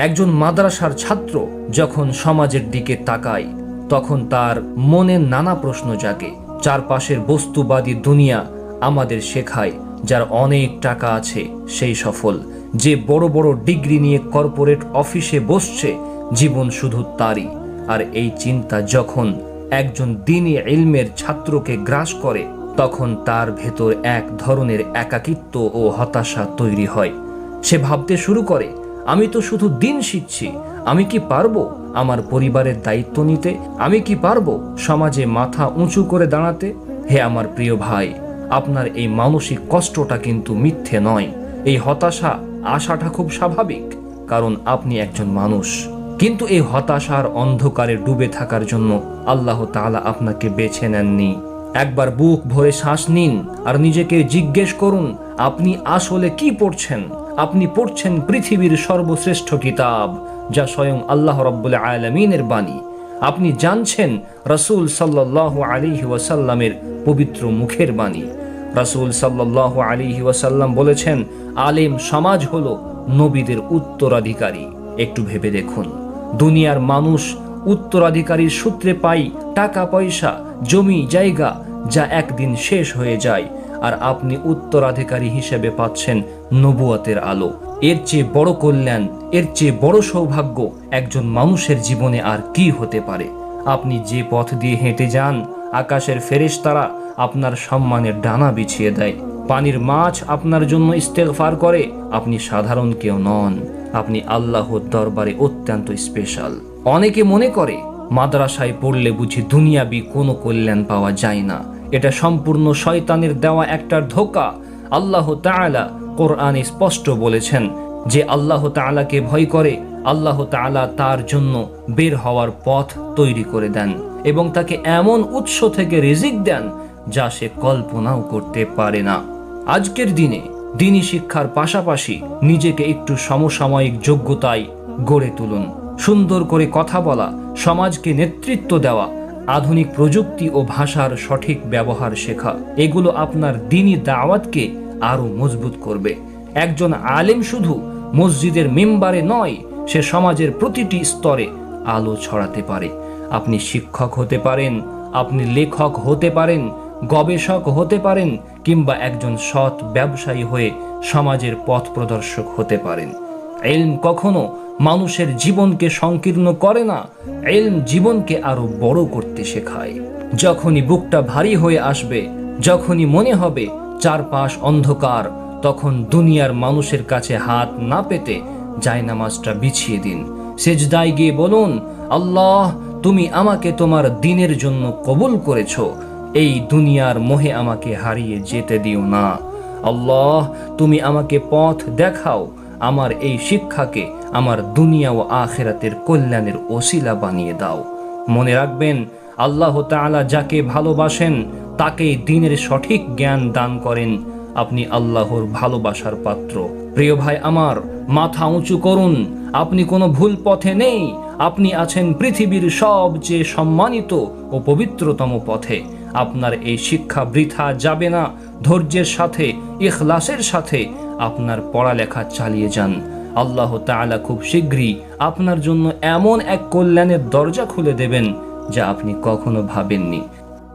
একজন মাদ্রাসার ছাত্র যখন সমাজের দিকে তাকায় তখন তার মনে নানা প্রশ্ন জাগে। চারপাশের বস্তুবাদী দুনিয়া আমাদের শেখায় যার অনেক টাকা আছে সেই সফল, যে বড় বড় ডিগ্রি নিয়ে কর্পোরেট অফিসে বসছে জীবন শুধু তারই। আর এই চিন্তা যখন একজন দ্বীনী ইলমের ছাত্রকে গ্রাস করে তখন তার ভেতর এক ধরনের একাকিত্ব ও হতাশা তৈরি হয়। সে ভাবতে শুরু করে, আমি তো শুধু দিন শিখছি, আমি কি পারবো আমার পরিবারের দায়িত্ব নিতে? আমি কি পারবো সমাজে মাথা উঁচু করে দাঁড়াতে? হে আমার প্রিয় ভাই, আপনার এই মানসিক কষ্টটা কিন্তু মিথ্যে নয়। এই হতাশা আসাটা খুব স্বাভাবিক, কারণ আপনি একজন মানুষ। কিন্তু এই হতাশার অন্ধকারে ডুবে থাকার জন্য আল্লাহ তাআলা আপনাকে বেছে নেননি। একবার বুক ভরে শ্বাস নিন আর নিজেকে জিজ্ঞেস করুন, আপনি আসলে কি পড়ছেন? আপনি পড়ছেন পৃথিবীর সর্বশ্রেষ্ঠ কিতাব, যা স্বয়ং আল্লাহ রাব্বুল আলামিনের বাণী। আপনি জানছেন রাসূল সাল্লাল্লাহু আলাইহি ওয়াসাল্লামের পবিত্র মুখের বাণী। রাসূল সাল্লাল্লাহু আলাইহি ওয়াসাল্লাম বলেছেন, আলেম সমাজ হলো নবীদের উত্তরাধিকারী। একটু ভেবে দেখুন, দুনিয়ার মানুষ উত্তরাধিকারীর সূত্রে পাই টাকা পয়সা, জমি জায়গা, যা একদিন শেষ হয়ে যায়, আর আপনি উত্তরাধিকারী হিসেবে পাচ্ছেন নবুয়তের আলো। এর চেয়ে বড় কল্যাণ, এর চেয়ে বড় সৌভাগ্য একজন মানুষের জীবনে আর কি হতে পারে? আপনি যে পথ দিয়ে হেঁটে যান, আকাশের ফেরেশতারা আপনার সম্মানের ডানা বিছিয়ে দেয়। পানির মাছ আপনার জন্য ইস্তেগফার করে। আপনি সাধারণ কেউ নন, আপনি আল্লাহর দরবারে অত্যন্ত স্পেশাল। অনেকে মনে করে মাদ্রাসায় পড়লে বুঝি দুনিয়াবি কোনো কল্যাণ পাওয়া যায় না। এটা সম্পূর্ণ শয়তানের দেওয়া একটা ধোঁকা। আল্লাহ তাআলা কোরআনে স্পষ্ট বলেছেন যে আল্লাহ তাআলাকে ভয় করে, আল্লাহ তাআলা তার জন্য বের হওয়ার পথ তৈরি করে দেন এবং তাকে এমন উৎস থেকে রিজিক দেন যা সে কল্পনাও করতে পারে না। আজকের দিনে দ্বীনী শিক্ষার পাশাপাশি নিজেকে একটু সমসাময়িক যোগ্যতায় গড়ে তুলুন। সুন্দর করে কথা বলা, সমাজকে নেতৃত্ব দেওয়া, আধুনিক প্রযুক্তি ও ভাষার সঠিক ব্যবহার শেখা, এগুলো আপনার দ্বীনী দাওয়াতকে আরো মজবুত করবে। একজন আলেম শুধু মসজিদের মিম্বারে নয়, সে সমাজের প্রতিটি স্তরে আলো ছড়াতে পারে। আপনি শিক্ষক হতে পারেন, আপনি লেখক হতে পারেন, গবেষক হতে পারেন, কিংবা একজন সৎ ব্যবসায়ী হয়ে সমাজের পথ প্রদর্শক হতে পারেন। ইলম কখনো মানুষের জীবনকে সংকীর্ণ করে না, ইলম জীবনকে আরো বড় করতে শেখায়। যখনই বুকটা ভারী হয়ে আসবে, যখনই মনে হবে চারপাশ অন্ধকার, তখন দুনিয়ার মানুষের কাছে হাত না পেতে জায়নামাজটা বিছিয়ে দিন। সেজদায় গিয়ে বলুন, আল্লাহ, তুমি আমাকে তোমার দ্বীনের জন্য কবুল করেছো, এই দুনিয়ার মোহে আমাকে হারিয়ে যেতে দিও না। আল্লাহ, তুমি আমাকে পথ দেখাও, আমার এই শিক্ষাকে আমার দুনিয়া ও আখিরাতের কল্যাণের ওসিলা বানিয়ে দাও। মনে রাখবেন, আল্লাহ তাআলা যাকে ভালোবাসেন তাকেই দ্বীনের সঠিক জ্ঞান দান করেন। আপনি আল্লাহর ভালোবাসার পাত্র। প্রিয় ভাই আমার, মাথা উঁচু করুন, আপনি কোনো ভুল পথে নেই। আপনি আছেন পৃথিবীর সবচেয়ে সম্মানিত ও পবিত্রতম পথে। আপনার এই শিক্ষা বৃথা যাবে না। ধৈর্যের সাথে, ইখলাসের সাথে আপনার পড়ালেখা চালিয়ে যান। আল্লাহ তাআলা খুব শীঘ্রই আপনার জন্য এমন এক কল্যাণের দরজা খুলে দেবেন যা আপনি কখনো ভাবেননি।